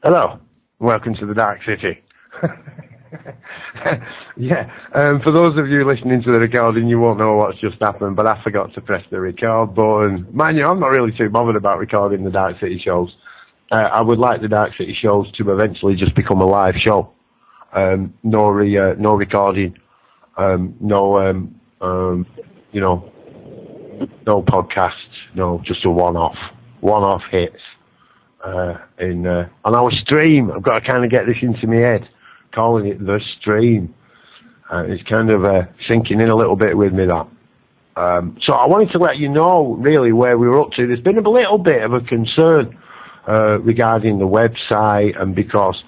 Hello, welcome to the Dark City. Yeah, for those of you listening to the recording, you won't know what's just happened, but I forgot to press the record button. Mind you, I'm not really too bothered about recording the Dark City shows. I would like the Dark City shows to eventually just become a live show. No recording, no podcasts, no, just a one-off hits. On our stream, I've got to kind of get this into my head, calling it the stream. It's kind of sinking in a little bit with me, that. So I wanted to let you know, really, where we were up to. There's been a little bit of a concern regarding the website, and because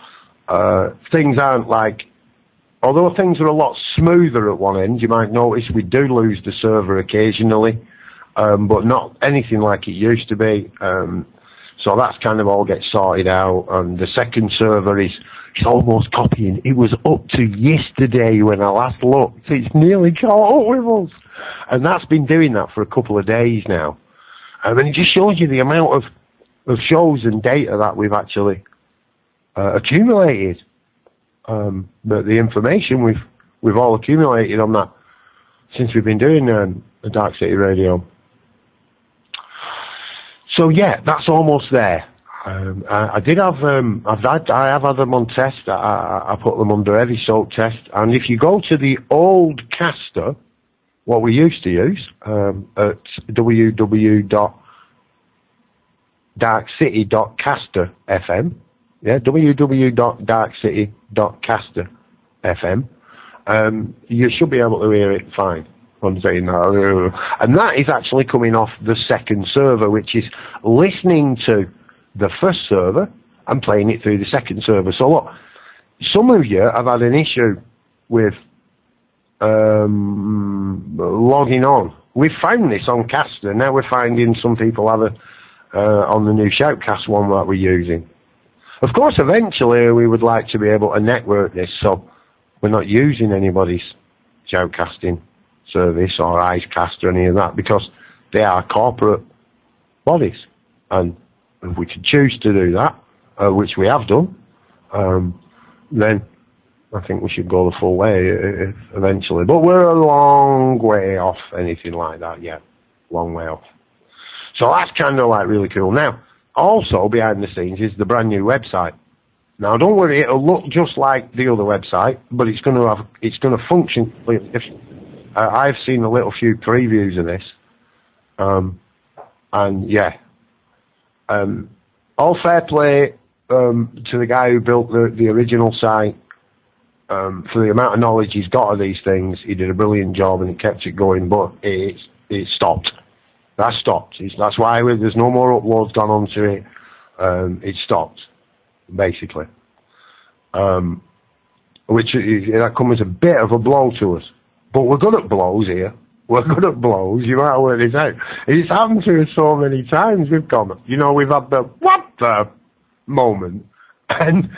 things aren't like, although things are a lot smoother at one end, you might notice we do lose the server occasionally, but not anything like it used to be. So that's kind of all gets sorted out, and the second server is almost copying. It was up to yesterday when I last looked. It's nearly caught up with us. And that's been doing that for a couple of days now. And it just shows you the amount of shows and data that we've actually accumulated. But the information we've all accumulated on that since we've been doing the Dark City Radio. So yeah, that's almost there. I have had them on test. I put them under heavy soak test. And if you go to the old caster, what we used to use, at www.darkcity.caster.fm, yeah, www.darkcity.caster.fm, you should be able to hear it fine. I'm saying that. And that is actually coming off the second server, which is listening to the first server and playing it through the second server. So look, some of you have had an issue with logging on. We've found this on Caster. Now we're finding some people have it on the new Shoutcast one that we're using. Of course, eventually we would like to be able to network this, so we're not using anybody's shoutcasting service or Icecast or any of that, because they are corporate bodies, and if we could choose to do that, which we have done, then I think we should go the full way eventually. But we're a long way off anything like that yet. Long way off. So that's kind of like really cool. Now, also behind the scenes is the brand new website. Now, don't worry, it'll look just like the other website, but it's going to function completely different. I've seen a little few previews of this, and yeah, all fair play to the guy who built the original site. For the amount of knowledge he's got of these things, he did a brilliant job and it kept it going. But it stopped. That stopped. That's why there's no more uploads gone onto it. It stopped, basically. That comes as a bit of a blow to us. But we're good at blows here. We're good at blows. You might work this out. It's happened to us so many times. We've gone, we've had the what the moment, and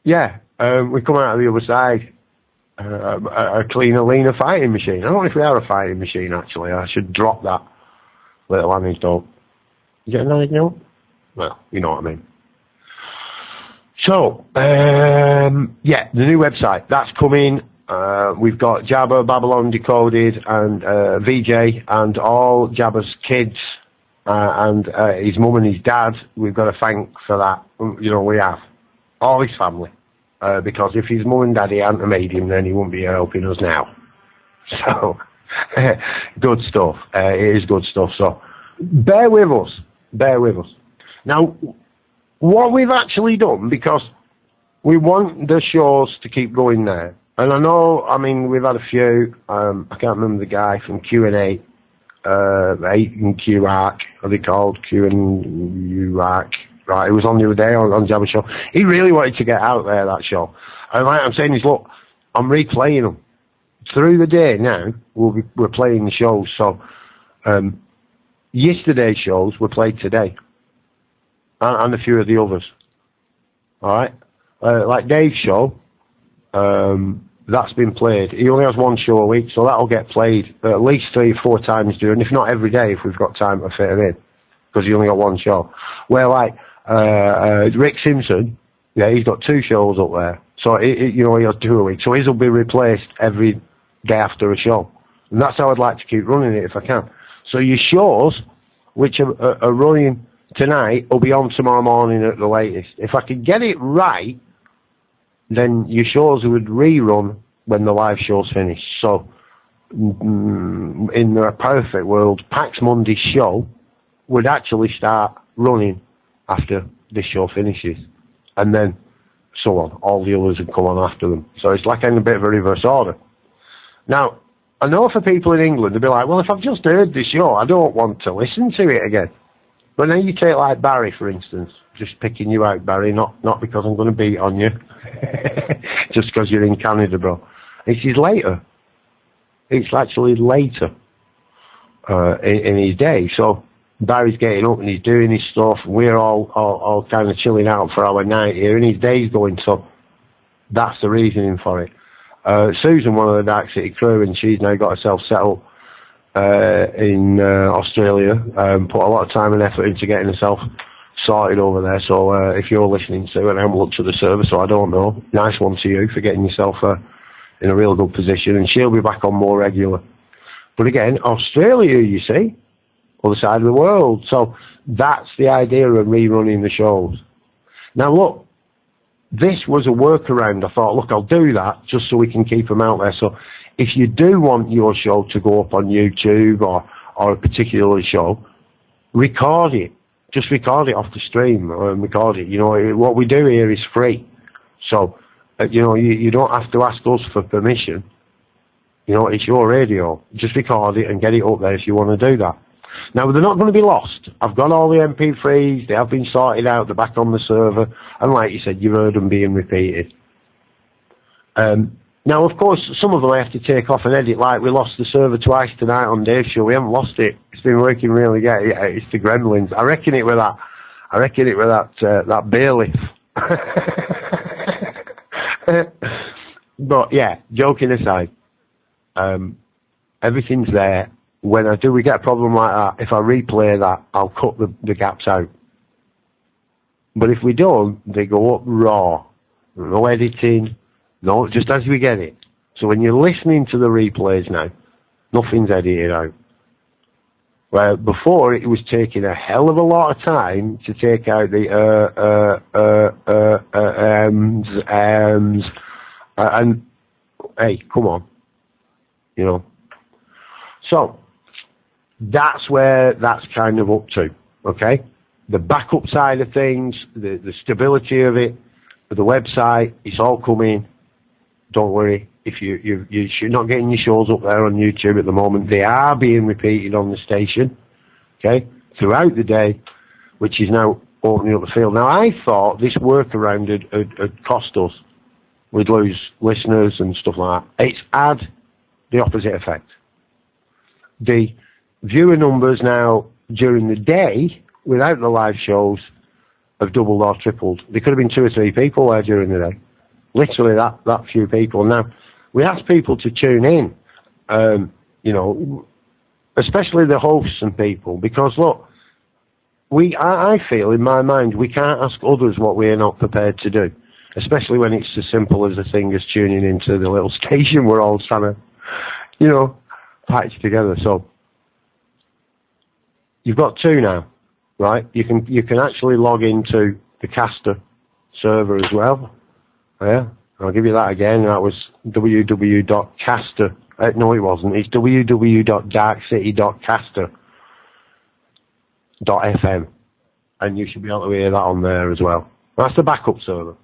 yeah, we come out of the other side a cleaner, leaner fighting machine. I don't know if we are a fighting machine, actually. I should drop that little anecdote. You get an anecdote? Well, you know what I mean. So, yeah, the new website, that's coming. We've got Jabba, Babylon Decoded, and VJ, and all Jabba's kids, and his mum and his dad. We've got to thank for that. We have. All his family. Because if his mum and daddy hadn't made him, then he wouldn't be helping us now. So, good stuff. It is good stuff. So, bear with us. Bear with us. Now, what we've actually done, because we want the shows to keep going there, and we've had a few, I can't remember the guy from Q&A, 8 and Q-Arc, are they called? Q and U-Arc. Right, it was on the other day on Jabba Show. He really wanted to get out there, that show. And like I'm saying is, look, I'm replaying them. Through the day now, we're playing the shows. So, yesterday's shows were played today. And a few of the others. Alright? Like Dave's show, that's been played. He only has one show a week, so that'll get played at least 3 or 4 times during, if not every day, if we've got time to fit it in. Because he only got one show. Where, like, Rick Simpson, yeah, he's got 2 shows up there. So, you know, he has 2 a week. So his will be replaced every day after a show. And that's how I'd like to keep running it if I can. So your shows, which are running tonight, will be on tomorrow morning at the latest. If I could get it right, then your shows would rerun when the live show's finished. So, in the perfect world, Pax Monday's show would actually start running after this show finishes. And then, so on. All the others would come on after them. So it's like in a bit of a reverse order. Now, I know for people in England, they'll be like, well, if I've just heard this show, I don't want to listen to it again. But now you take like Barry, for instance, just picking you out, Barry, not because I'm going to beat on you, just because you're in Canada, bro. It's later. It's actually later in his day. So Barry's getting up and he's doing his stuff, and we're all kind of chilling out for our night here, and his day's going. So that's the reasoning for it. Susan, one of the Darkcity crew, and she's now got herself set up in Australia, put a lot of time and effort into getting herself sorted over there. So if you're listening to it, I haven't looked at the server, so I don't know. Nice one to you for getting yourself in a real good position, and she'll be back on more regular. But again, Australia, you see, other side of the world. So that's the idea of rerunning the shows. Now look, this was a workaround. I thought, look, I'll do that just so we can keep them out there. So if you do want your show to go up on YouTube or a particular show, record it. Just record it off the stream and record it. You know, what we do here is free. So, you know, you don't have to ask us for permission. You know, it's your radio. Just record it and get it up there if you want to do that. Now, they're not going to be lost. I've got all the MP3s. They have been sorted out. They're back on the server. And like you said, you've heard them being repeated. Now, of course, some of them I have to take off and edit. Like, we lost the server twice tonight on Dave's show. We haven't lost it. It's been working really good. Yeah, it's the gremlins. I reckon it with that. I reckon it with that bailiff. But, yeah, joking aside, everything's there. When we get a problem like that, if I replay that, I'll cut the gaps out. But if we don't, they go up raw. No editing, no, just as we get it. So when you're listening to the replays now, nothing's edited out. Where before it was taking a hell of a lot of time to take out the and hey, come on, you know. So that's where that's kind of up to, okay? The backup side of things, the stability of it, the website, it's all coming. Don't worry. If you're not getting your shows up there on YouTube at the moment, they are being repeated on the station, okay, throughout the day, which is now opening up the field. Now, I thought this workaround had cost us. We'd lose listeners and stuff like that. It's had the opposite effect. The viewer numbers now during the day, without the live shows, have doubled or tripled. There could have been 2 or 3 people there during the day. Literally that few people. Now, we ask people to tune in, you know, especially the hosts and people, because look, I feel in my mind we can't ask others what we're not prepared to do, especially when it's as simple as a thing as tuning into the little station we're all trying to, you know, patch together. So you've got 2 now, right? You can actually log into the Caster server as well. Yeah, I'll give you that again. That was www.caster. No, it wasn't. It's www.darkcity.caster.fm, and you should be able to hear that on there as well. That's the backup server.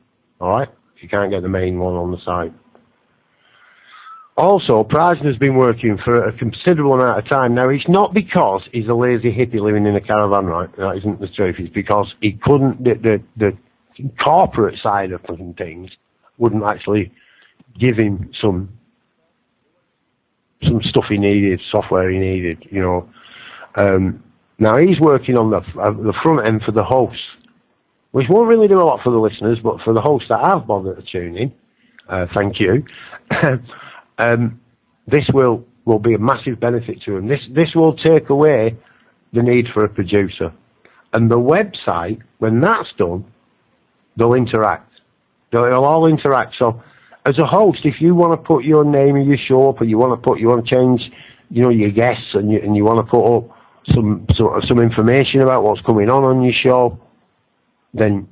All right, if you can't get the main one on the site. Also, Prajna's been working for a considerable amount of time. Now, it's not because he's a lazy hippie living in a caravan, right? That isn't the truth. It's because he couldn't, the corporate side of things wouldn't actually give him some stuff he needed, software he needed, you know. Now, he's working on the front end for the hosts, which won't really do a lot for the listeners, but for the hosts that have bothered to tune in, thank you. This will be a massive benefit to him. This will take away the need for a producer. And the website, when that's done, they'll interact. They'll all interact. So, as a host, if you want to put your name of your show up, or you want to change, your guests, and you want to put up some information about what's coming on your show, then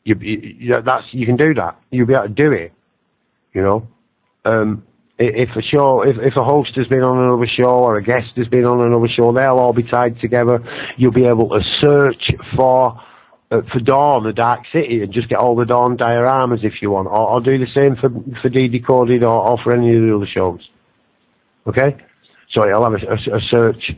you can do that. You'll be able to do it. If a host has been on another show or a guest has been on another show, they'll all be tied together. You'll be able to search for Dawn, the Darkcity, and just get all the Dawn dioramas if you want, or do the same for Decoded or for any of the other shows. Okay, so it'll have a search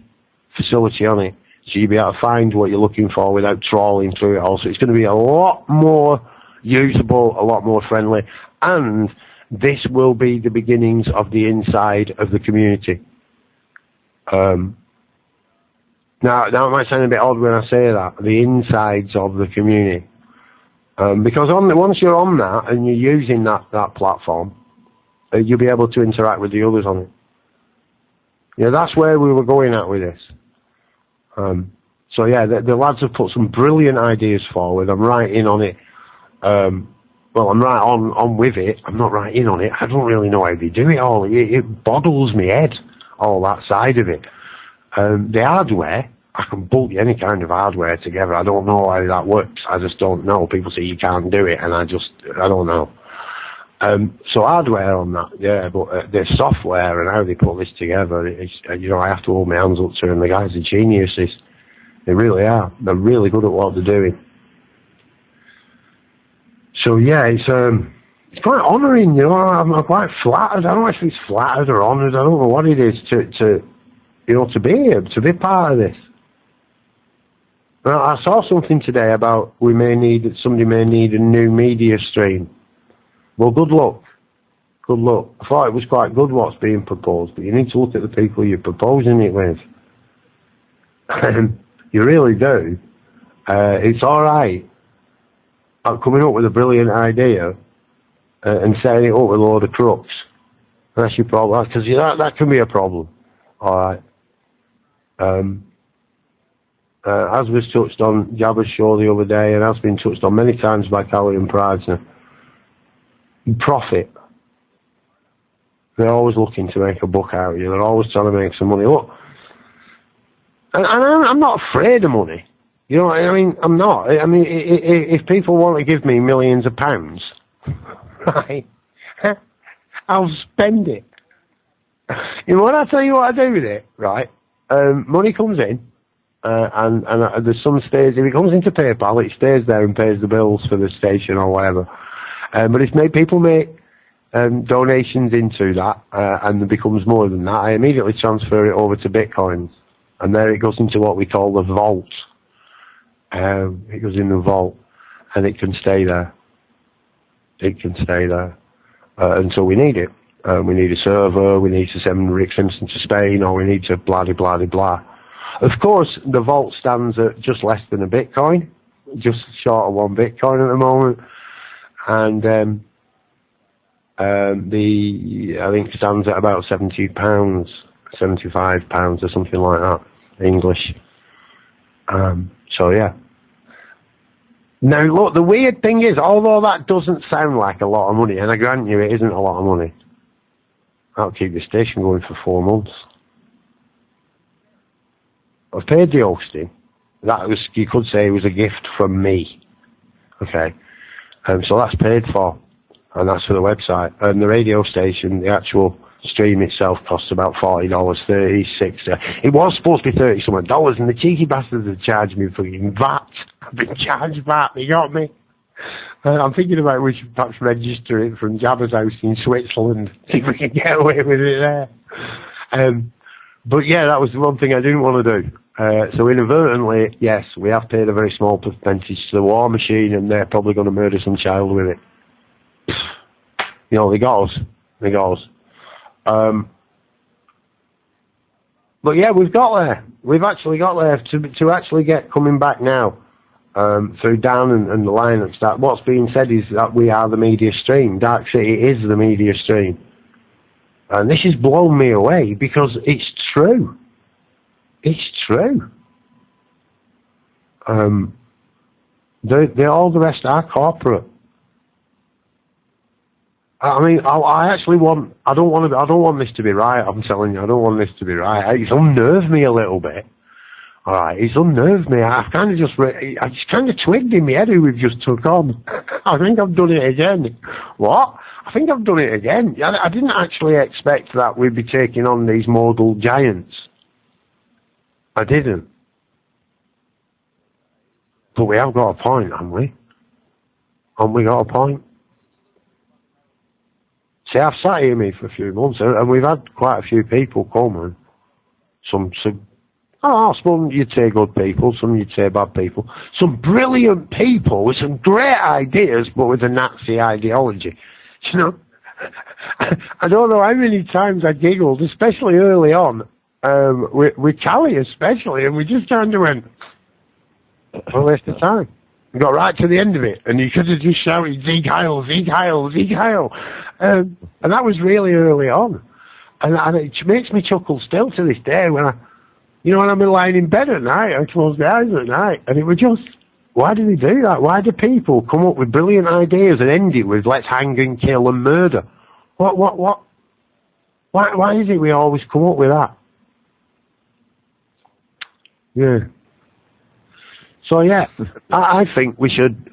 facility on it, so you'll be able to find what you're looking for without trawling through it all. So it's going to be a lot more usable, a lot more friendly, and this will be the beginnings of the inside of the community. Now, that might sound a bit odd when I say that, the insides of the community. Because once you're on that and you're using that platform, you'll be able to interact with the others on it. That's where we were going at with this. So yeah, the lads have put some brilliant ideas forward. I'm right in on it. Well, I'm right on with it. I'm not right in on it. I don't really know how they do it all. It boggles me head, all that side of it. The hardware, I can bolt any kind of hardware together. I don't know how that works. I just don't know. People say you can't do it, and I don't know. So hardware on that, yeah, but the software and how they put this together, I have to hold my hands up to them. The guys are geniuses. They really are. They're really good at what they're doing. So yeah, it's quite honouring, I'm quite flattered. I don't know if it's flattered or honoured. I don't know what it is to be part of this. Well, I saw something today about somebody may need a new media stream. Well, good luck. Good luck. I thought it was quite good what's being proposed, but you need to look at the people you're proposing it with. You really do. It's all right. Coming up with a brilliant idea and setting it up with a load of crooks. That's your problem, because that can be a problem. All right. As was touched on Jabba's show the other day, and has been touched on many times by Callie and Pridesner, profit. They're always looking to make a buck out of you. They're always trying to make some money. Look, and I'm not afraid of money. You know what I mean? I'm not. I mean, if people want to give me millions of pounds, right, I'll spend it. When I tell you what I do with it, right, money comes in, and there's some stays. If it comes into PayPal, it stays there and pays the bills for the station or whatever. But if people make donations into that, and it becomes more than that, I immediately transfer it over to Bitcoins, and there it goes into what we call the vault. It goes in the vault, and it can stay there. It can stay there until we need it. We need a server, we need to send Rick Simpson to Spain, or we need to blah, blah, blah, blah. Of course, the vault stands at just less than a Bitcoin, just short of one Bitcoin at the moment. And I think stands at about £70, £75 or something like that, English. So yeah. Now look, the weird thing is, although that doesn't sound like a lot of money, and I grant you it isn't a lot of money, that'll keep the station going for 4 months. I've paid the hosting. That was, you could say, it was a gift from me. Okay. So that's paid for, and that's for the website. And the radio station, the actual stream itself costs about $40, $36. It was supposed to be $30-something, and the cheeky bastards have charged me fucking VAT. I've been charged VAT. They got me. I'm thinking about we should perhaps register it from Jabba's house in Switzerland, see if we can get away with it there. But yeah, that was the one thing I didn't want to do. So inadvertently, yes, we have paid a very small percentage to the War Machine, and they're probably going to murder some child with it. They got us. They got us. But yeah, we've got there. We've actually got there to actually get coming back now. Through Dan and the Linux, that what's being said is that we are the media stream. Darkcity is the media stream. And this has blown me away because it's true. It's true. They all the rest are corporate. I mean, I actually want. I don't want this to be right. I'm telling you, I don't want this to be right. It's unnerved me a little bit. All right, it's unnerved me. I just kind of twigged in my head who we've just took on. I think I've done it again. What? I think I've done it again. I didn't actually expect that we'd be taking on these modal giants. I didn't. But we have got a point, haven't we? Haven't we got a point? See, I've sat here me for a few months, and we've had quite a few people come, and some you'd say good people, some you'd say bad people, some brilliant people with some great ideas, but with a Nazi ideology. You know, I don't know how many times I giggled, especially early on, with Callie especially, and we just kind of went, what a waste of time. We got right to the end of it, and you could have just shouted, Sieg Heil, Sieg Heil, Sieg Heil. And that was really early on. And it makes me chuckle still to this day when when I'm lying in bed at night, I close my eyes at night, and it was just, why do they do that? Why do people come up with brilliant ideas and end it with let's hang and kill and murder? What? Why is it we always come up with that? Yeah. So yeah, I think we should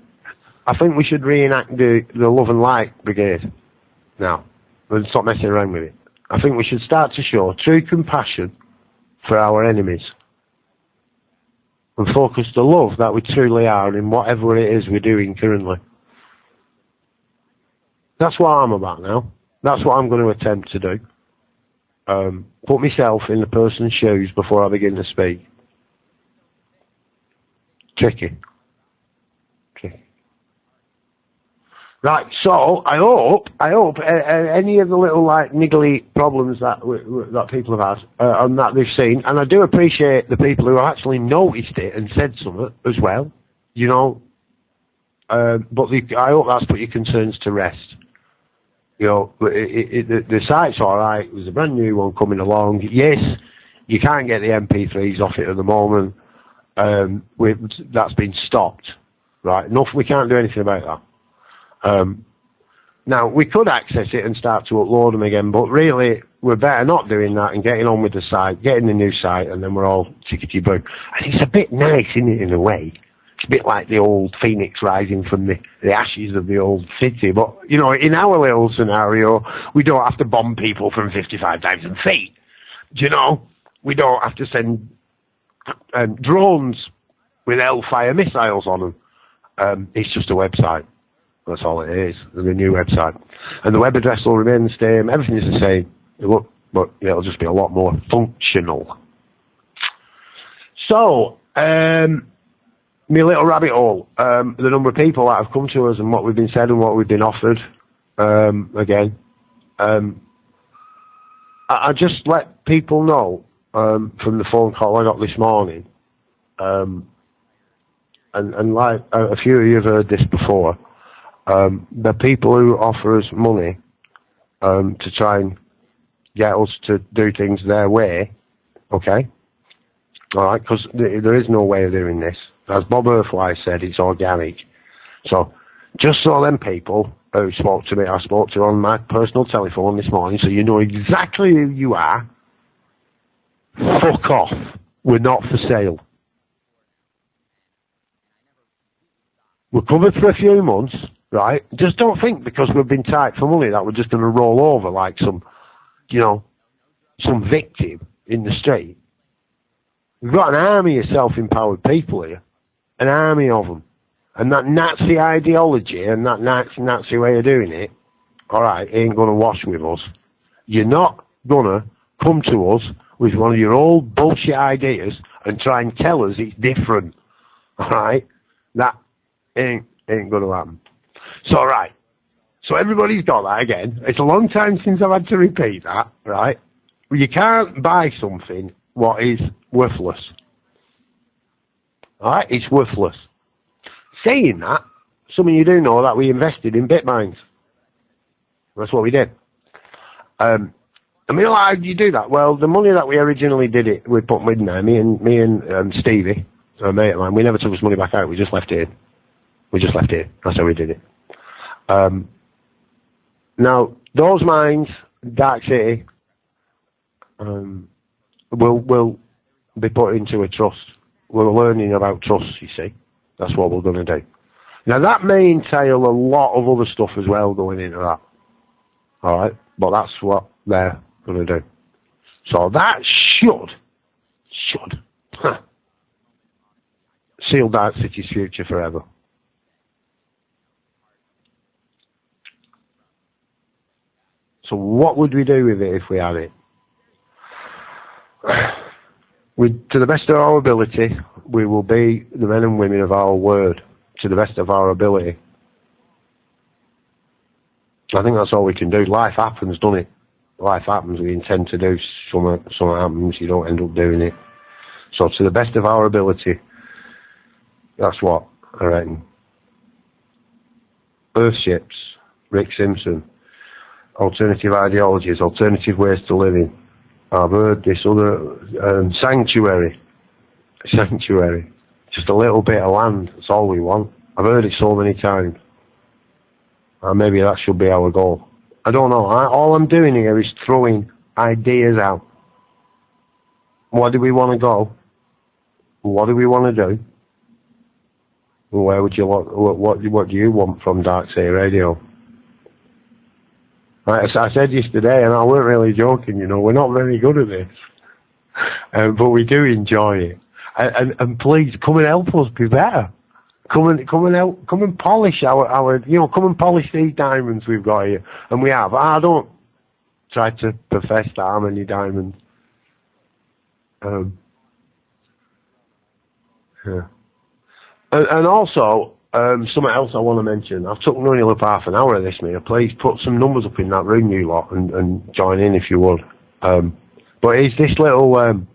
reenact the Love and Light Brigade now, and stop messing around with it. I think we should start to show true compassion for our enemies and focus the love that we truly are in whatever it is we're doing currently. That's what I'm about now. That's what I'm going to attempt to do. Put myself in the person's shoes before I begin to speak. Tricky. Right, so I hope any of the little niggly problems that people have had and that they've seen, and I do appreciate the people who actually noticed it and said something as well, but I hope that's put your concerns to rest. The site's all right. There's a brand new one coming along. Yes, you can't get the MP3s off it at the moment. That's been stopped, right? Enough. We can't do anything about that. Now, we could access it and start to upload them again, but really, we're better not doing that and getting on with the site, getting the new site, and then we're all tickety-boo. And it's a bit nice, isn't it, in a way? It's a bit like the old phoenix rising from the ashes of the old city. But, in our little scenario, we don't have to bomb people from 55,000 feet. We don't have to send drones with Hellfire missiles on them. It's just a website. That's all it is. There's a new website. And the web address will remain the same. Everything is the same. But it'll just be a lot more functional. So, my little rabbit hole. The number of people that have come to us and what we've been said and what we've been offered. Again. I just let people know from the phone call I got this morning. And like a few of you have heard this before. The people who offer us money to try and get us to do things their way, okay? All right, because there is no way of doing this. As Bob Earthwise said, it's organic. So, just so them people who spoke to me, I spoke to on my personal telephone this morning, so you know exactly who you are. Fuck off. We're not for sale. We're covered for a few months. Right? Just don't think because we've been tight for money that we're just going to roll over like some victim in the street. We've got an army of self-empowered people here. An army of them. And that Nazi ideology and that Nazi way of doing it, alright, ain't going to wash with us. You're not going to come to us with one of your old bullshit ideas and try and tell us it's different. Alright? That ain't going to happen. So, right. So everybody's got that again. It's a long time since I've had to repeat that, right? You can't buy something what is worthless. Alright? It's worthless. Saying that, some of you do know that we invested in Bitmines. That's what we did. How do you do that? Well, the money that we originally did it, we put in there, me and Stevie, a mate of mine. We never took his money back out. We just left it in. We just left it in. That's how we did it. Now, those mines, Darkcity, will be put into a trust. We're learning about trusts, you see. That's what we're going to do. Now, that may entail a lot of other stuff as well going into that. All right? But that's what they're going to do. So that should seal Darkcity's future forever. So what would we do with it if we had it? To the best of our ability, we will be the men and women of our word, to the best of our ability. I think that's all we can do. Life happens, doesn't it? Life happens. We intend to do something happens. You don't end up doing it. So to the best of our ability, that's what I reckon. Earthships, Rick Simpson, alternative ideologies, alternative ways to living. I've heard this other sanctuary. Just a little bit of land. That's all we want. I've heard it so many times. Maybe that should be our goal. I don't know. All I'm doing here is throwing ideas out. Where do we want to go? What do we want to do? Where would you want? What do you want from Darkcity Radio? Like I said yesterday, and I weren't really joking. You know, we're not very good at this, but we do enjoy it. And please come and help us be better. Come and polish our come and polish these diamonds we've got here, and we have. I don't try to profess that I'm any diamond. Yeah. And also, something else I want to mention. I've took nearly up half an hour of this, mate. Please put some numbers up in that room, you lot, and join in if you would. But it's this little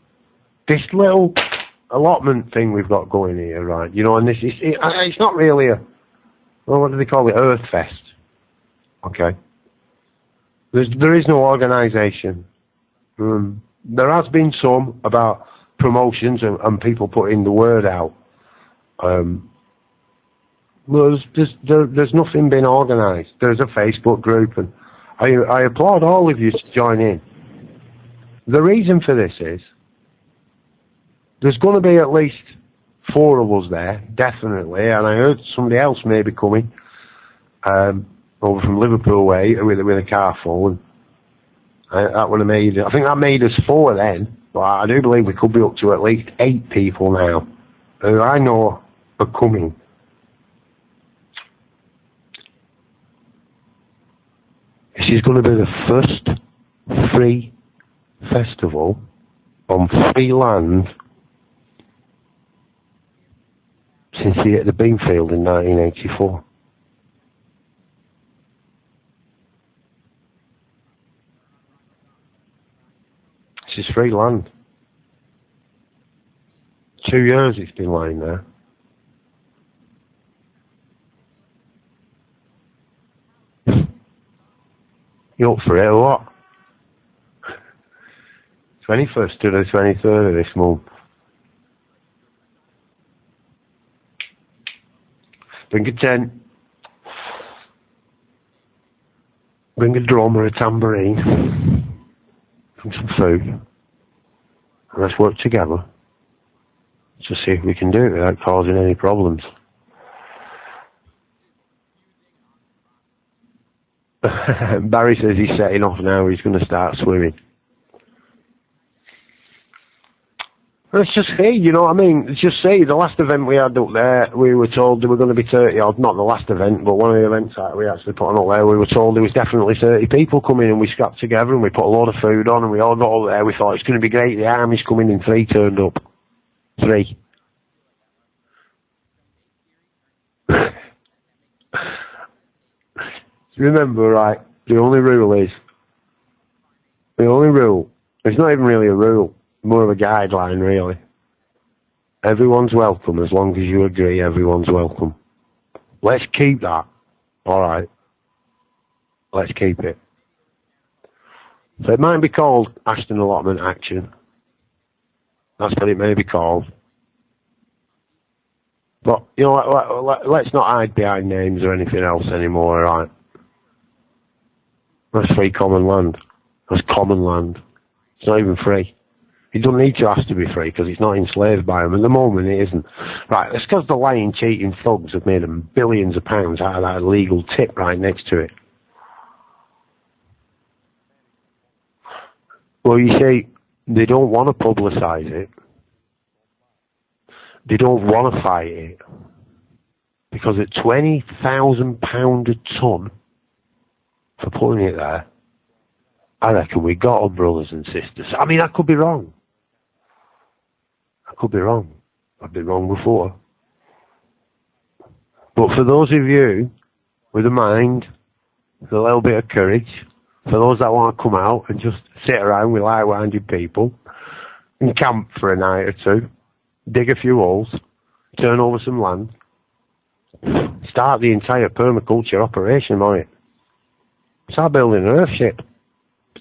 allotment thing we've got going here, right? You know, and it's not really what do they call it? Earth Fest. Okay. There is no organisation. There has been some about promotions and people putting the word out. There's nothing been organised. There's a Facebook group, and I applaud all of you to join in. The reason for this is there's going to be at least 4 of us there, definitely, and I heard somebody else may be coming over from Liverpool way with a car full, and that would have made. I think that made us 4 then, but I do believe we could be up to at least 8 people now who I know are coming. This is going to be the first free festival on free land since the Beanfield in 1984. This is free land. 2 years it's been lying there. You up for it or what? 21st to the 23rd of this month. Bring a tent. Bring a drum or a tambourine. Bring some food. And let's work together to see if we can do it without causing any problems. Barry says he's setting off now. He's going to start swimming. Let's just see, you know what I mean? Let's just see. The last event we had up there, we were told there were going to be 30 odd. Not the last event, but one of the events that we actually put on up there, we were told there was definitely 30 people coming, and we scrapped together and we put a load of food on and we all got over there. We thought it's going to be great. The army's coming and 3 turned up. 3. Remember, right, the only rule, it's not even really a rule, more of a guideline, really. Everyone's welcome, as long as you agree everyone's welcome. Let's keep that, alright? Let's keep it. So it might be called Ashton Allotment Action. That's what it may be called. But, you know, let's not hide behind names or anything else anymore, right? That's free common land. That's common land. It's not even free. It doesn't need to have to be free because it's not enslaved by them. At the moment, it isn't. Right, it's because the lying, cheating thugs have made them billions of pounds out of that illegal tip right next to it. Well, you see, they don't want to publicise it. They don't want to fight it. Because at £20,000 a tonne for putting it there, I reckon we got them, brothers and sisters. I mean, I could be wrong. I could be wrong. I've been wrong before. But for those of you with a mind, with a little bit of courage, for those that want to come out and just sit around with like-minded people and camp for a night or two, dig a few holes, turn over some land, start the entire permaculture operation on it. Start building an earthship.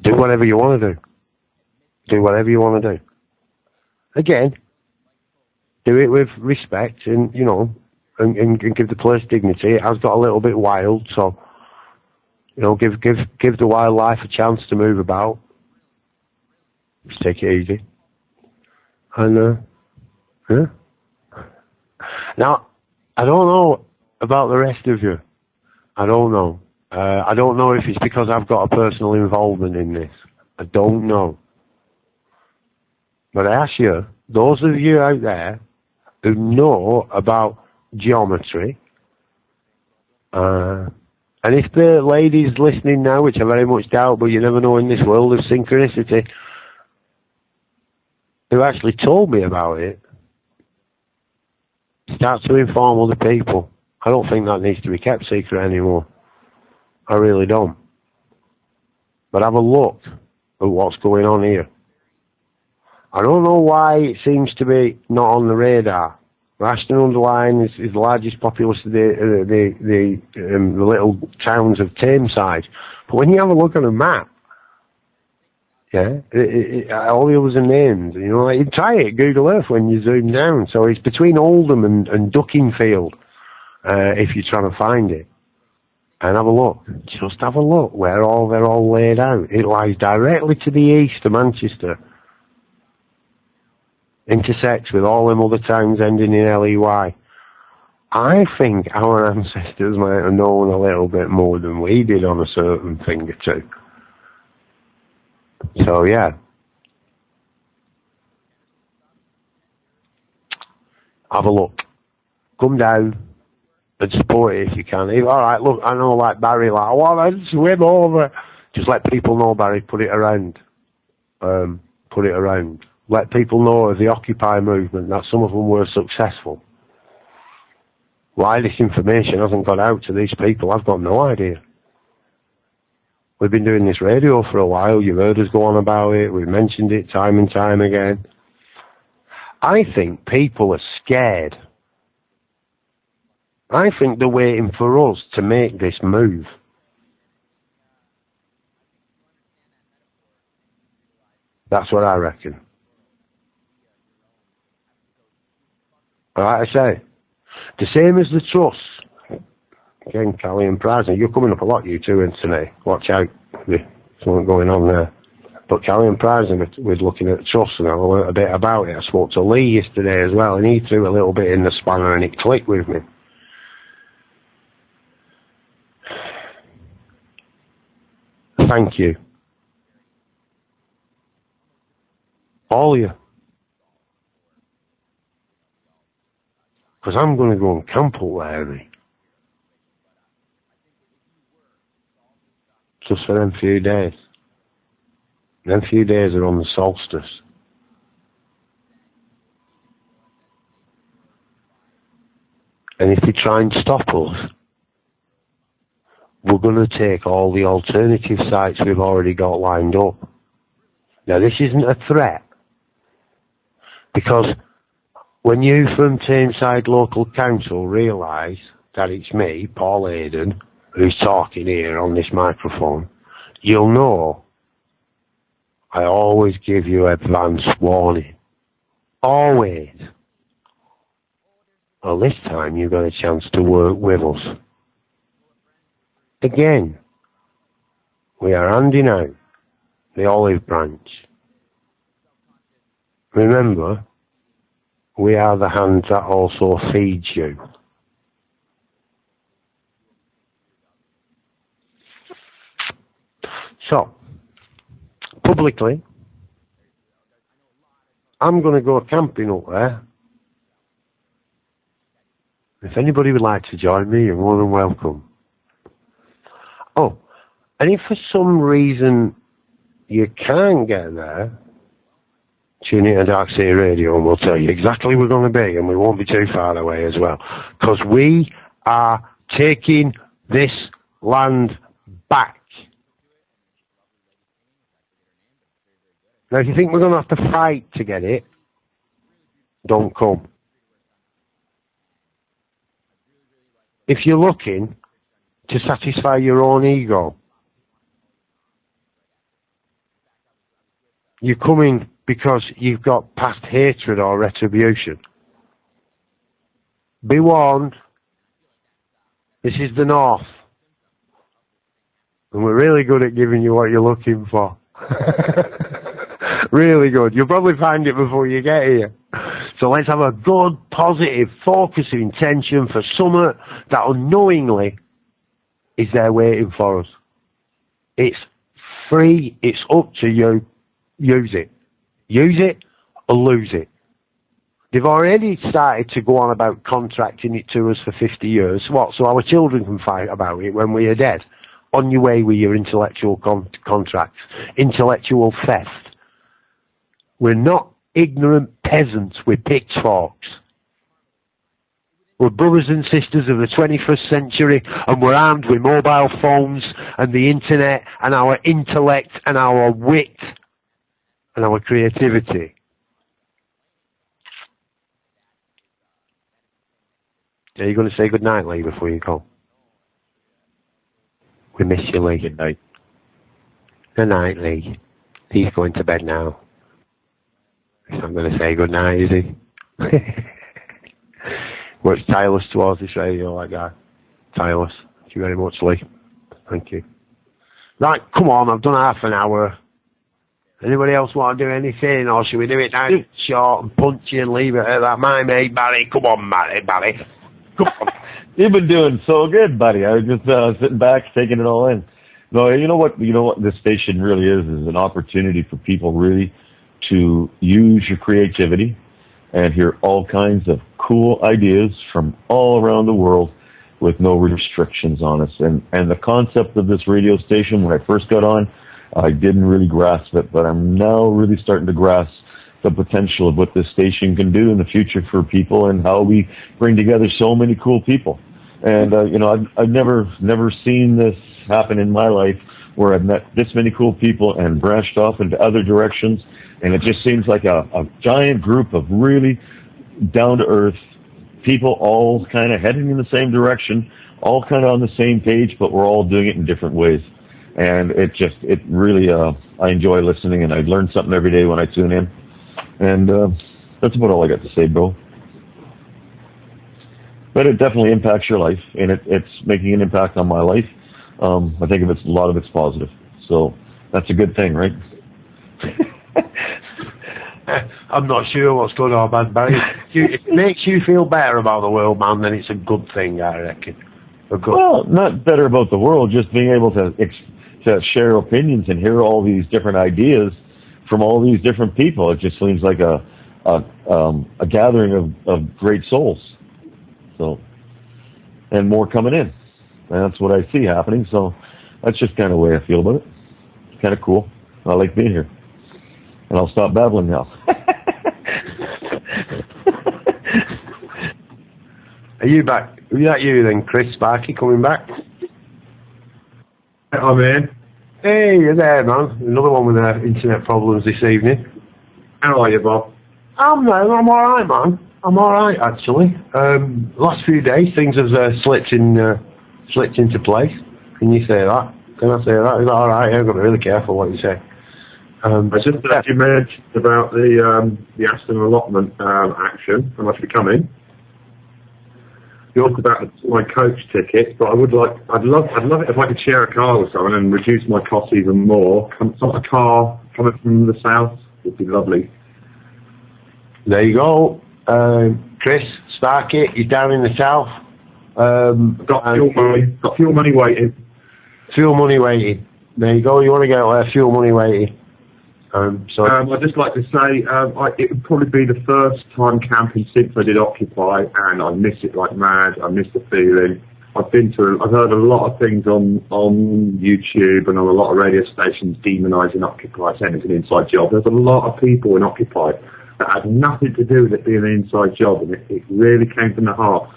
Do whatever you want to do. Do whatever you want to do. Again, do it with respect and, you know, and give the place dignity. It has got a little bit wild, so, you know, give the wildlife a chance to move about. Just take it easy. And, yeah. Now, I don't know about the rest of you. I don't know. I don't know if it's because I've got a personal involvement in this. I don't know. But I ask you, those of you out there who know about geometry, and if the ladies listening now, which I very much doubt, but you never know in this world of synchronicity, who actually told me about it, start to inform other people. I don't think that needs to be kept secret anymore. I really don't. But have a look at what's going on here. I don't know why it seems to be not on the radar. Ashton-under-Lyne is the largest populace of the little towns of Tameside. But when you have a look on a map, yeah, all the others are named. You know, like, try it, Google Earth, when you zoom down. So it's between Oldham and Duckingfield, if you're trying to find it. And have a look. Just have a look where they're all laid out. It lies directly to the east of Manchester. Intersects with all them other towns ending in LEY. I think our ancestors might have known a little bit more than we did on a certain thing or two. So, yeah. Have a look. Come down and support it if you can. Alright, look, I know, like Barry, like, I want to swim over. Just let people know, Barry, put it around. Put it around. Let people know of the Occupy movement, that some of them were successful. Why this information hasn't got out to these people, I've got no idea. We've been doing this radio for a while. You've heard us go on about it. We've mentioned it time and time again. I think people are scared. I think they're waiting for us to make this move. That's what I reckon. Alright, I say. The same as the trusts. Again, Callie and Prisner, you're coming up a lot, you two, Anthony. Watch out. There's something going on there. But Callie and Prisner, we're looking at the trusts, and I learned a bit about it. I spoke to Lee yesterday as well, and he threw a little bit in the spanner, and it clicked with me. Thank you. All of you. Because I'm going to go and camp up there, mate. Just for them few days. Them few days are on the solstice. And if they try and stop us, we're going to take all the alternative sites we've already got lined up. Now, this isn't a threat. Because when you from Tameside Local Council realise that it's me, Paul Hayden, who's talking here on this microphone, you'll know I always give you advance warning. Always. Well, this time you've got a chance to work with us. Again, we are handing out the olive branch. Remember, we are the hand that also feeds you. So, publicly, I'm going to go camping up there. If anybody would like to join me, you're more than welcome. Oh, and if for some reason you can't get there, tune in to Darkcity Radio and we'll tell you exactly where we're going to be, and we won't be too far away as well. Because we are taking this land back. Now, if you think we're going to have to fight to get it, don't come. If you're looking to satisfy your own ego, you're coming because you've got past hatred or retribution. Be warned, this is the North. And we're really good at giving you what you're looking for. Really good. You'll probably find it before you get here. So let's have a good, positive, focus of intention for something that unknowingly is there waiting for us. It's free. It's up to you. Use it. Use it or lose it. They've already started to go on about contracting it to us for 50 years. What? So our children can fight about it when we are dead. On your way with your intellectual contracts. Intellectual theft. We're not ignorant peasants with pitchforks. We're brothers and sisters of the 21st century, and we're armed with mobile phones and the internet and our intellect and our wit and our creativity. Are you going to say good night, Lee, before you go? We miss you, Lee. Good night. Good night, Lee. He's going to bed now. He's not going to say good night, is he? Works tireless towards this radio, that guy. Tireless. Thank you very much, Lee. Thank you. Right, come on, I've done half an hour. Anybody else want to do anything, or should we do it down short and punchy and leave it at that? My mate, Barry. Come on, Barry. Come on. You've been doing so good, buddy. I was just sitting back, taking it all in. No, you know what this station really is an opportunity for people really to use your creativity and hear all kinds of cool ideas from all around the world with no restrictions on us. And the concept of this radio station, when I first got on, I didn't really grasp it, but I'm now really starting to grasp the potential of what this station can do in the future for people and how we bring together so many cool people. And, I've never seen this happen in my life where I've met this many cool people and branched off into other directions. And it just seems like a giant group of really down-to-earth people all kind of heading in the same direction, all kind of on the same page, but we're all doing it in different ways. And it really, I enjoy listening, and I learn something every day when I tune in. And that's about all I got to say, bro. But it definitely impacts your life, and it's making an impact on my life. I think a lot of it's positive. So that's a good thing, right? I'm not sure what's good or bad, Barry. If it makes you feel better about the world, man, then it's a good thing, I reckon. Well, not better about the world, just being able to share opinions and hear all these different ideas from all these different people. It just seems like a gathering of great souls. So, and more coming in. And that's what I see happening. So that's just kind of the way I feel about it. It's kind of cool. I like being here. And I'll stop babbling now. Are you back? Is that you then, Chris Sparky, coming back? I'm in. Hey, you're there, man. Another one with internet problems this evening. How are you, Bob? I'm alright, man. I'm alright, actually. Last few days, things have slipped into place. Can you say that? Can I say that? Is that alright? I've got to be really careful what you say. Just that you mentioned about the Aston allotment action, how much be coming. talked about my coach tickets, but I'd love it if I could share a car with someone and reduce my costs even more. A car coming from the south would be lovely. There you go. Chris, Sparky, you're down in the south. Got fuel money waiting. Fuel money waiting. There you go. You want to get fuel money waiting. I'd just like to say it would probably be the first time camping since I did Occupy, and I miss it like mad. I miss the feeling. I've heard a lot of things on YouTube and on a lot of radio stations demonising Occupy, saying it's an inside job. There's a lot of people in Occupy that had nothing to do with it being an inside job, and it really came from the heart.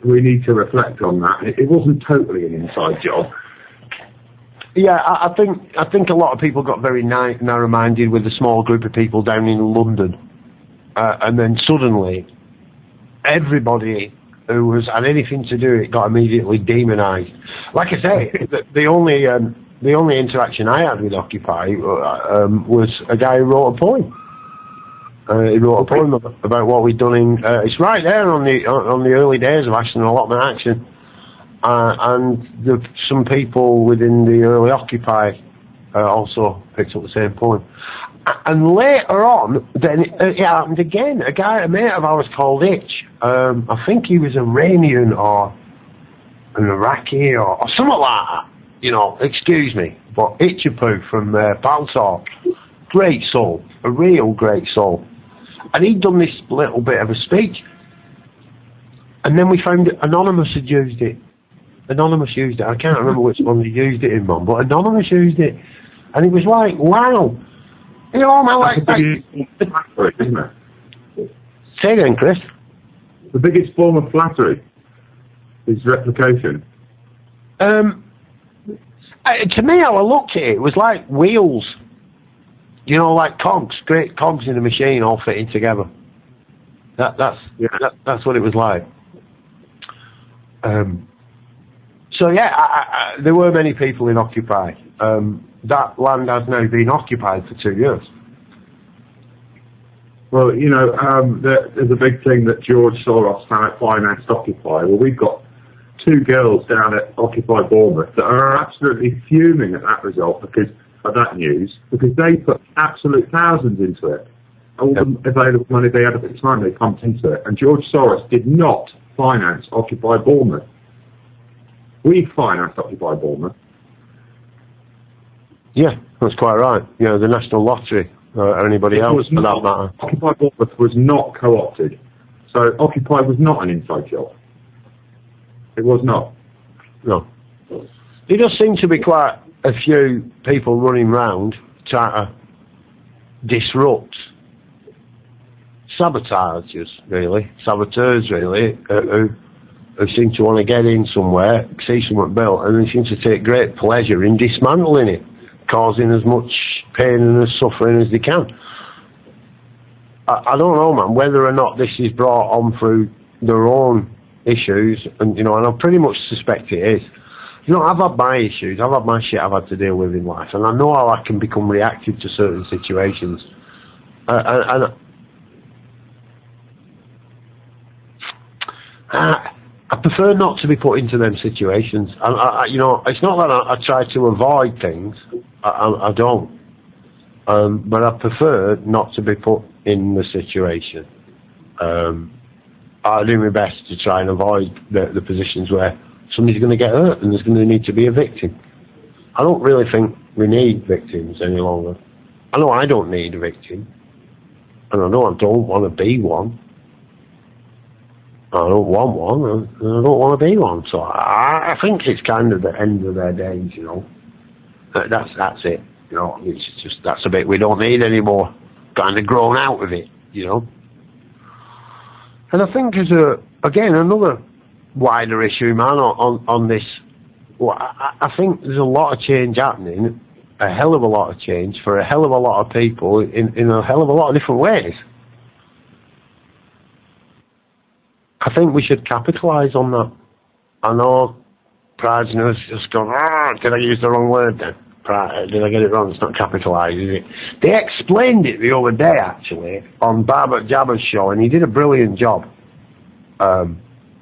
We need to reflect on that. It wasn't totally an inside job. Yeah, I think a lot of people got very narrow-minded with a small group of people down in London, and then suddenly everybody who had anything to do it got immediately demonised. Like I say, the only interaction I had with Occupy was a guy who wrote a poem. He wrote a poem about what we'd done in. It's right there on the early days of Action and Allotment Action. And some people within the early Occupy also picked up the same poem. And later on, then it happened again. A mate of ours called Itch. I think he was Iranian or an Iraqi or something like that. You know, excuse me. But Itchapoo from Baltalk. Great soul. A real great soul. And he'd done this little bit of a speech. And then we found Anonymous had used it. Anonymous used it. I can't remember which one they used it in, Mum, but Anonymous used it. And it was like, wow. You know, man, like... isn't it? Say again, Chris. The biggest form of flattery is replication. To me, how I looked at it, it was like wheels. You know, like cogs, great cogs in a machine all fitting together. That's what it was like. So yeah, there were many people in Occupy. That land has now been occupied for 2 years. Well, you know, there's a big thing that George Soros financed Occupy. Well, we've got 2 girls down at Occupy Bournemouth that are absolutely fuming at that result because of that news, because they put absolute thousands into it. All the available money they had at the time, they pumped into it. And George Soros did not finance Occupy Bournemouth. We financed Occupy Bournemouth. Yeah, that's quite right. You know, the National Lottery or anybody else for that matter. Occupy Bournemouth was not co-opted. So Occupy was not an inside job. It was not. No. There does seem to be quite a few people running round trying to disrupt, saboteurs really, who seem to want to get in somewhere, see something built, and they seem to take great pleasure in dismantling it, causing as much pain and as suffering as they can. I don't know, man, whether or not this is brought on through their own issues, and you know, and I pretty much suspect it is. You know, I've had my issues, I've had my shit I've had to deal with in life, and I know how I can become reactive to certain situations. I prefer not to be put into them situations. You know, it's not that I try to avoid things. I don't. But I prefer not to be put in the situation. I do my best to try and avoid the positions where somebody's going to get hurt and there's going to need to be a victim. I don't really think we need victims any longer. I know I don't need a victim. And I know I don't want to be one. I don't want one, and I don't want to be one. So I think it's kind of the end of their days, you know. That's it, you know. It's just that's a bit we don't need anymore. Kind of grown out of it, you know. And I think there's again another wider issue, man, on this. Well, I think there's a lot of change happening, a hell of a lot of change for a hell of a lot of people in a hell of a lot of different ways. I think we should capitalise on that. I know Pride's just gone, did I use the wrong word then? Pride, did I get it wrong? It's not capitalise, is it? They explained it the other day, actually, on Barbara Jabber's show, and he did a brilliant job.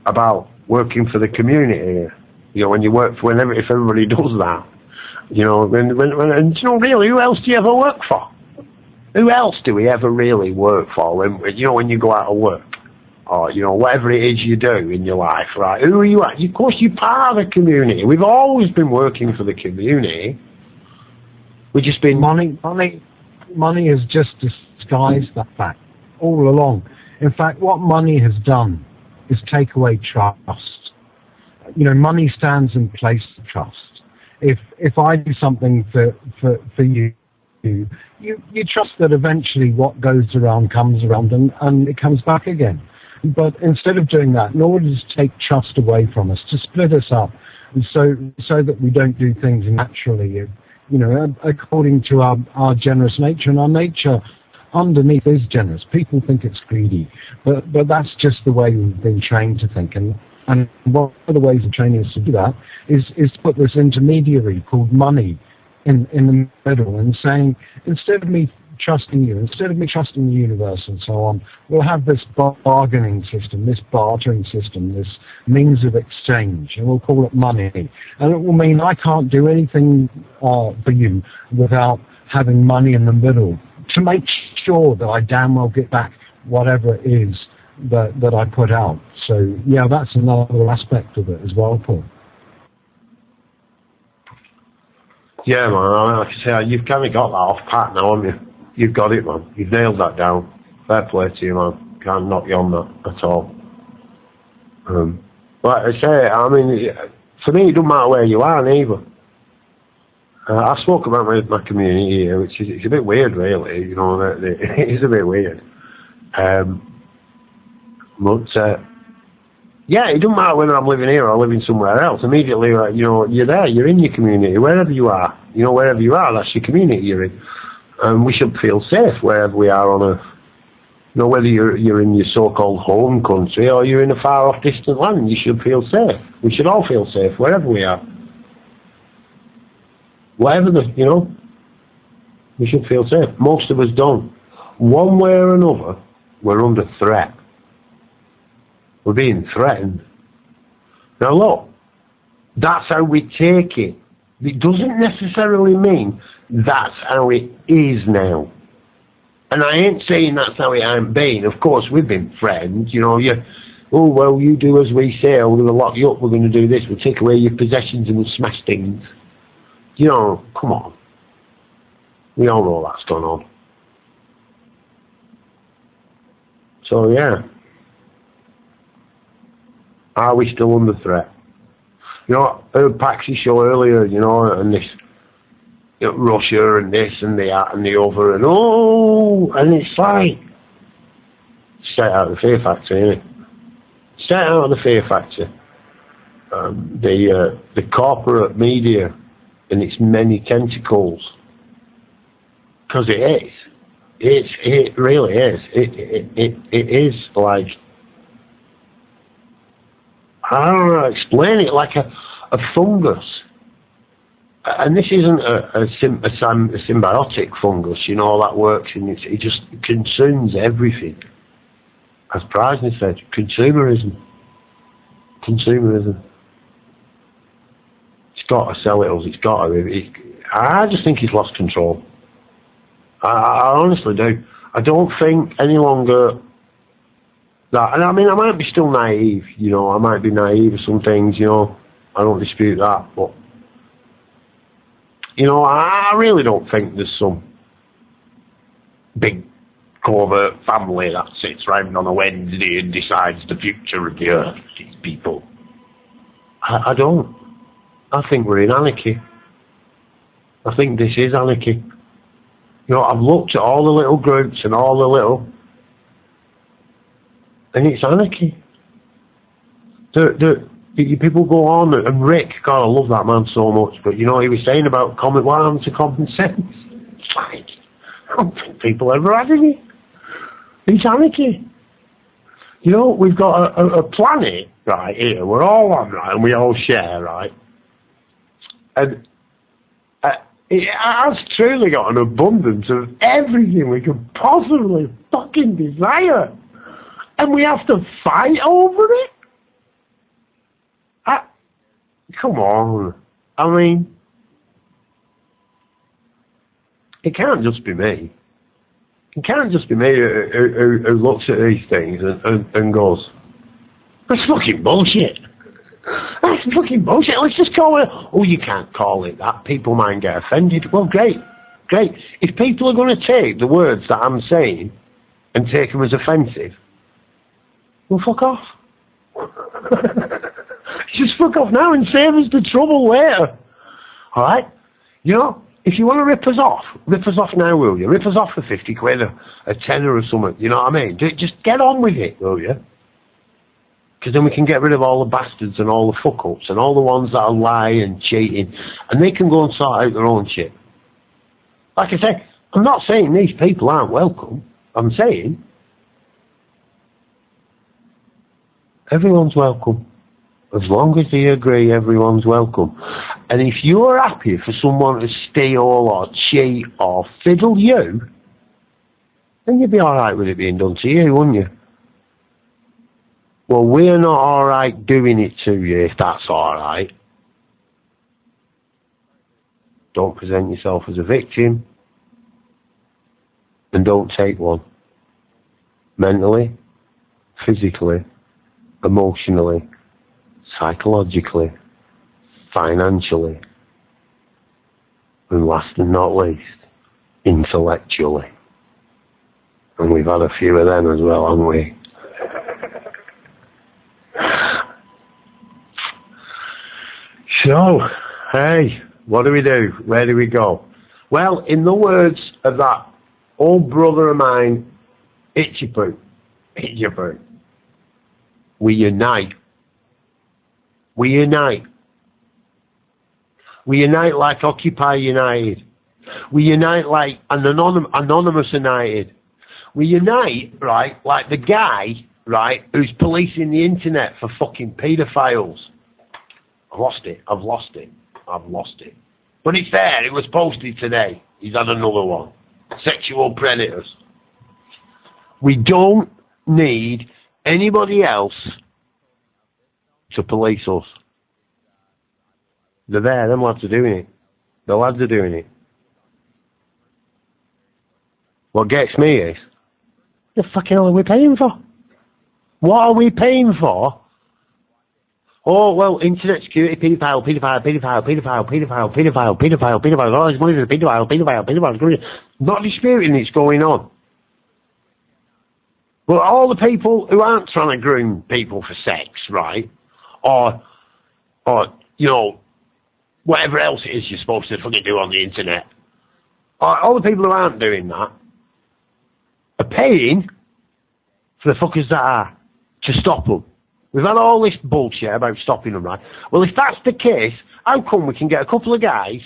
about working for the community. You know, when you work for, if everybody does that, you know, and you know, really, who else do you ever work for? Who else do we ever really work for? When, you know, when you go out of work, or you know, whatever it is you do in your life, right? Who are you at? Of course, you're part of the community. We've always been working for the community. We've just been money has just disguised that fact all along. In fact, what money has done is take away trust. You know, money stands in place of trust. If I do something for you, you trust that eventually what goes around comes around and it comes back again. But instead of doing that, in order to take trust away from us, to split us up, so that we don't do things naturally, you know, according to our generous nature, and our nature underneath is generous. People think it's greedy, but that's just the way we've been trained to think. And one of the ways of training us to do that is to put this intermediary called money in the middle and saying, instead of me trusting you, instead of me trusting the universe and so on, we'll have this bargaining system, this bartering system, this means of exchange, and we'll call it money. And it will mean I can't do anything for you without having money in the middle to make sure that I damn well get back whatever it is that I put out. So, yeah, that's another aspect of it as well, Paul. Yeah, man, like I say, you've kind of got that off pat now, haven't you? You've got it, man. You've nailed that down. Fair play to you, man. Can't knock you on that at all. Like I say, I mean, for me, it doesn't matter where you are, neither. I spoke about my community here, which is it's a bit weird, really. You know, it is a bit weird. But yeah, it doesn't matter whether I'm living here or living somewhere else. Immediately, you know, you're there, you're in your community, wherever you are. You know, wherever you are, that's your community you're in. And we should feel safe wherever we are on Earth. You know, whether you're in your so-called home country or you're in a far-off distant land, you should feel safe. We should all feel safe wherever we are. Whatever you know, we should feel safe. Most of us don't. One way or another, we're under threat. We're being threatened. Now look, that's how we take it. It doesn't necessarily mean that's how it is now. And I ain't saying that's how it ain't been. Of course, we've been threatened. You know, oh, well, you do as we say, or we're going to lock you up, we're going to do this, we'll take away your possessions and we'll smash things. You know, come on. We all know that's going on. So, yeah. Are we still under threat? You know, I heard Paxi show earlier, you know, and this, you know, Russia and this and that and the other, and and it's like, straight out of the fear factor, isn't it? Straight out of the fear factor. The corporate media and its many tentacles, because it is. It really is. It is like, I don't know how to explain it, like a fungus. And this isn't a symbiotic fungus, you know, that works, and it just consumes everything. As Preisner said, consumerism. It's got to sell it, or it's got to. I just think he's lost control. I honestly do. I don't think any longer that, and I mean, I might be still naive, you know, I might be naive of some things, you know, I don't dispute that, but, you know, I really don't think there's some big covert family that sits round on a Wednesday and decides the future of the Earth, these people. I don't. I think we're in anarchy. I think this is anarchy. You know, I've looked at all the little groups and all the little, and it's anarchy. People go on, and Rick, God, I love that man so much, but you know, he was saying about what happened to common sense. It's like, I don't think people ever had any. It's anarchy. You know, we've got a planet, right, here, we're all on, right, and we all share, right? And it has truly got an abundance of everything we could possibly fucking desire. And we have to fight over it? come on. I mean, it can't just be me. It can't just be me who looks at these things and goes, that's fucking bullshit. That's fucking bullshit. Let's just call it, oh, you can't call it that. People might get offended. Well, great. If people are going to take the words that I'm saying and take them as offensive, well, fuck off. Just fuck off now and save us the trouble later. All right? You know, if you want to rip us off now, will you? Rip us off for 50 quid, a tenner or something. You know what I mean? Just get on with it, will you? Because then we can get rid of all the bastards and all the fuck-ups and all the ones that are lying and cheating, and they can go and sort out their own shit. Like I say, I'm not saying these people aren't welcome. I'm saying everyone's welcome. As long as they agree, everyone's welcome. And if you're happy for someone to steal or cheat or fiddle you, then you'd be alright with it being done to you, wouldn't you? Well, we're not alright doing it to you, if that's alright. Don't present yourself as a victim. And don't take one. Mentally, physically, emotionally, psychologically, financially, and last and not least, intellectually. And we've had a few of them as well, haven't we? So, hey, what do we do? Where do we go? Well, in the words of that old brother of mine, Itchy Poo, we unite. We unite. We unite like Occupy United. We unite like an Anonymous United. We unite, right, like the guy, right, who's policing the internet for fucking paedophiles. I've lost it. But it's there. It was posted today. He's had another one. Sexual predators. We don't need anybody else to police us. They're there. Them lads are doing it. The lads are doing it. What gets me is, the fucking hell are we paying for? What are we paying for? Oh, well, internet security, paedophile. All this money is paedophile. Not disputing it's going on. But all the people who aren't trying to groom people for sex, right? Or, you know, whatever else it is you're supposed to fucking do on the internet. All the people who aren't doing that are paying for the fuckers that are to stop them. We've had all this bullshit about stopping them, right? Well, if that's the case, how come we can get a couple of guys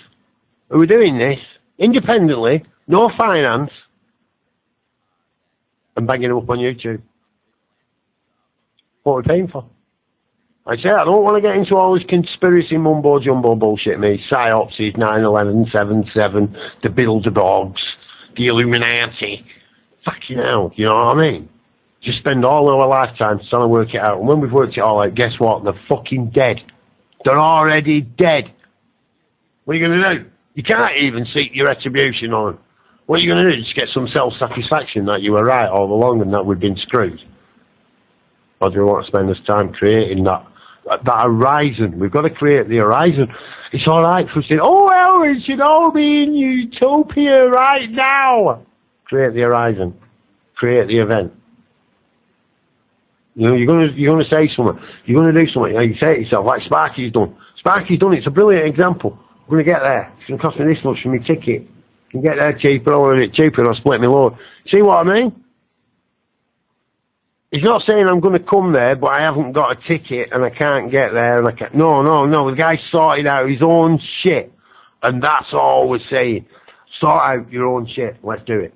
who are doing this independently, no finance, and banging them up on YouTube? What are we paying for? I say I don't want to get into all this conspiracy mumbo-jumbo bullshit, me. Psyopsies, 9/11, 7/7, the Bilderbergs, the Illuminati. Fucking hell, you know what I mean? Just spend all our lifetime trying to work it out. And when we've worked it all out, guess what? They're fucking dead. They're already dead. What are you going to do? You can't even seek your retribution on them. What are you going to do? Just get some self-satisfaction that you were right all along and that we've been screwed? Or do we want to spend this time creating that horizon? We've got to create the horizon. It's all right for us to say, oh, well, it should all be in utopia right now. Create the horizon. Create the event. You know, you're going to say something. You're going to do something. You say it yourself, like Sparky's done. Sparky's done it. It's a brilliant example. I'm going to get there. It's going to cost me this much for my ticket. I can get there cheaper, or a bit cheaper, and I'll split my load. See what I mean? He's not saying I'm going to come there, but I haven't got a ticket, and I can't get there, and I can't... No. The guy sorted out his own shit. And that's all we're saying. Sort out your own shit. Let's do it.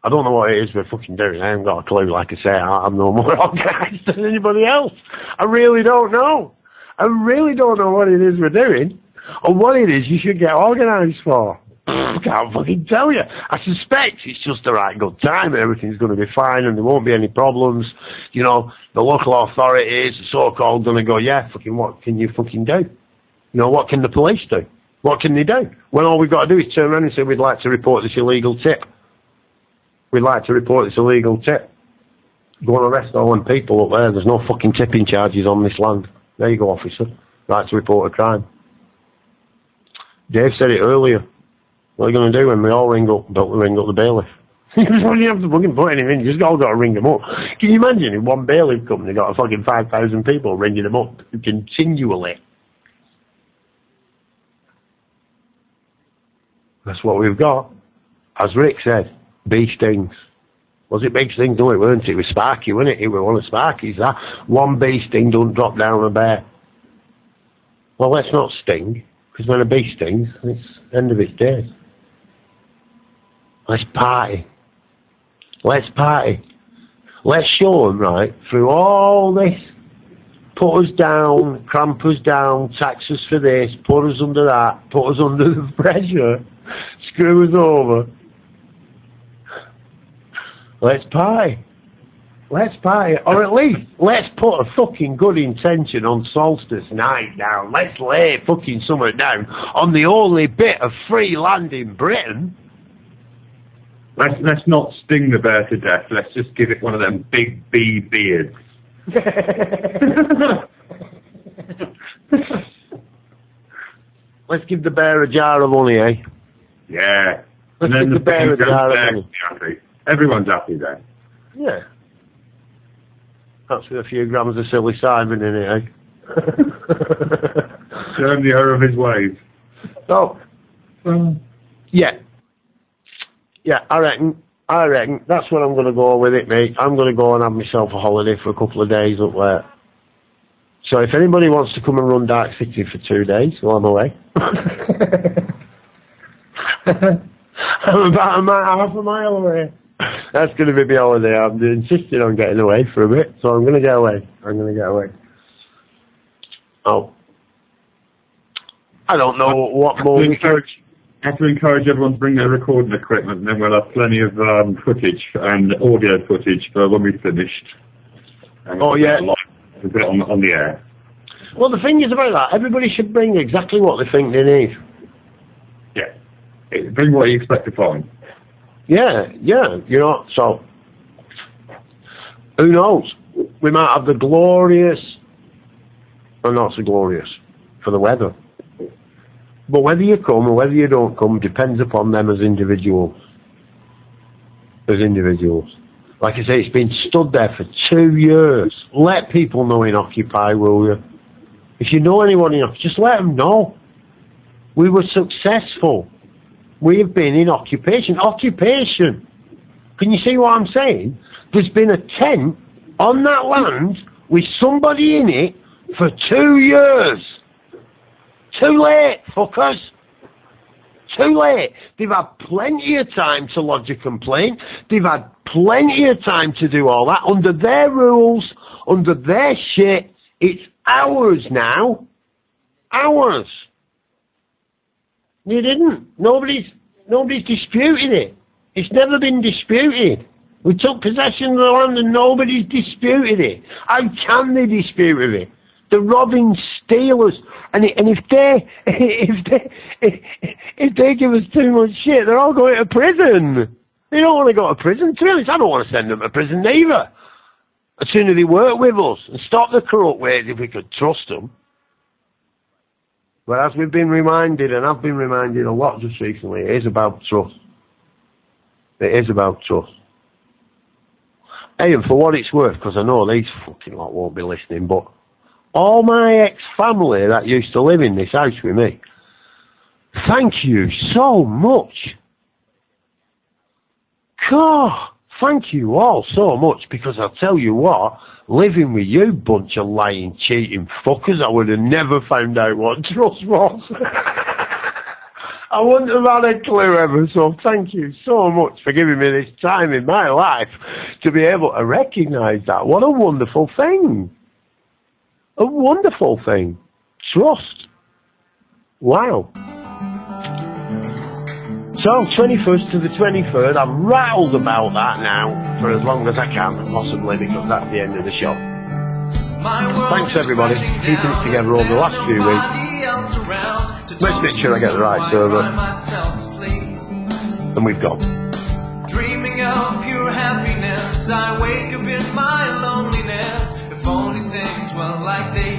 I don't know what it is we're fucking doing. I haven't got a clue. Like I say, I'm no more organised than anybody else. I really don't know. I really don't know what it is we're doing, or what it is you should get organised for. I can't fucking tell you. I suspect it's just the right good time and everything's going to be fine and there won't be any problems. You know, the local authorities, the so-called, going to go, yeah, fucking what can you fucking do? You know, what can the police do? What can they do? When all we've got to do is turn around and say, we'd like to report this illegal tip. We'd like to report this illegal tip. Go and arrest all them people up there. There's no fucking tipping charges on this land. There you go, officer. Right to report a crime. Dave said it earlier. What are you going to do when we all ring up the bailiff? You don't have to fucking put anything in. You just all got to ring them up. Can you imagine if one bailiff company got a fucking 5,000 people ringing them up continually? That's what we've got. As Rick said, bee stings. Was it big sting? No, it weren't. It was Sparky, wasn't it? It was one of Sparky's, that. One bee sting don't drop down a bear. Well, let's not sting, because when a bee stings, it's the end of its days. Let's party. Let's party. Let's show them, right, through all this, put us down, cramp us down, tax us for this, put us under that, put us under the pressure, screw us over. Let's party. Let's party. Or at least, let's put a fucking good intention on solstice night down. Let's lay fucking something down on the only bit of free land in Britain. Let's not sting the bear to death. Let's just give it one of them big bee beards. Let's give the bear a jar of honey, eh? Yeah. Let's give the bear a jar of honey. Happy. Everyone's happy then. Yeah. That's with a few grams of silly Simon in it, eh? Turn the error of his ways. So, yeah. Yeah, I reckon. That's where I'm going to go with it, mate. I'm going to go and have myself a holiday for a couple of days up there. So if anybody wants to come and run Dark City for 2 days, well, I'm away. I'm about half a mile away. That's going to be my holiday. I'm insisting on getting away for a bit, so I'm going to get away. Oh. I don't know what more we can... I have to encourage everyone to bring their recording equipment, and then we'll have plenty of footage and audio footage for when we've finished. Oh, yeah. To put it on the air. Well, the thing is about that, everybody should bring exactly what they think they need. Yeah. Bring what you expect to find. Yeah, you know, so, who knows? We might have the glorious, or not so glorious, for the weather. But whether you come or whether you don't come depends upon them as individuals. Like I say, it's been stood there for 2 years. Let people know in Occupy, will you? If you know anyone in Occupy, just let them know. We were successful. We have been in occupation. Occupation. Can you see what I'm saying? There's been a tent on that land with somebody in it for 2 years. Too late, fuckers. Too late. They've had plenty of time to lodge a complaint. They've had plenty of time to do all that. Under their rules, under their shit, it's ours now. Ours. You didn't. Nobody's disputed it. It's never been disputed. We took possession of the land and nobody's disputed it. How can they dispute it? The robbing stealers. And if they give us too much shit, they're all going to prison. They don't want to go to prison. To be honest, I don't want to send them to prison either. As soon as they work with us and stop the corrupt ways, if we could trust them. But as we've been reminded, and I've been reminded a lot just recently, it is about trust. It is about trust. Hey, and for what it's worth, because I know these fucking lot won't be listening, but all my ex-family that used to live in this house with me, thank you so much. God, thank you all so much, because I'll tell you what, living with you bunch of lying, cheating fuckers, I would have never found out what trust was. I wouldn't have had a clue ever, so thank you so much for giving me this time in my life to be able to recognise that. What a wonderful thing. A wonderful thing. Trust. Wow. So, 21st to the 23rd, I'm rattled about that now for as long as I can, possibly, because that's the end of the show. Thanks, everybody, keeping it together over the last few weeks. else around to Let's make sure I get the right server. myself to sleep. And we've gone. Dreaming of pure happiness, I wake up in my loneliness. If only things were like they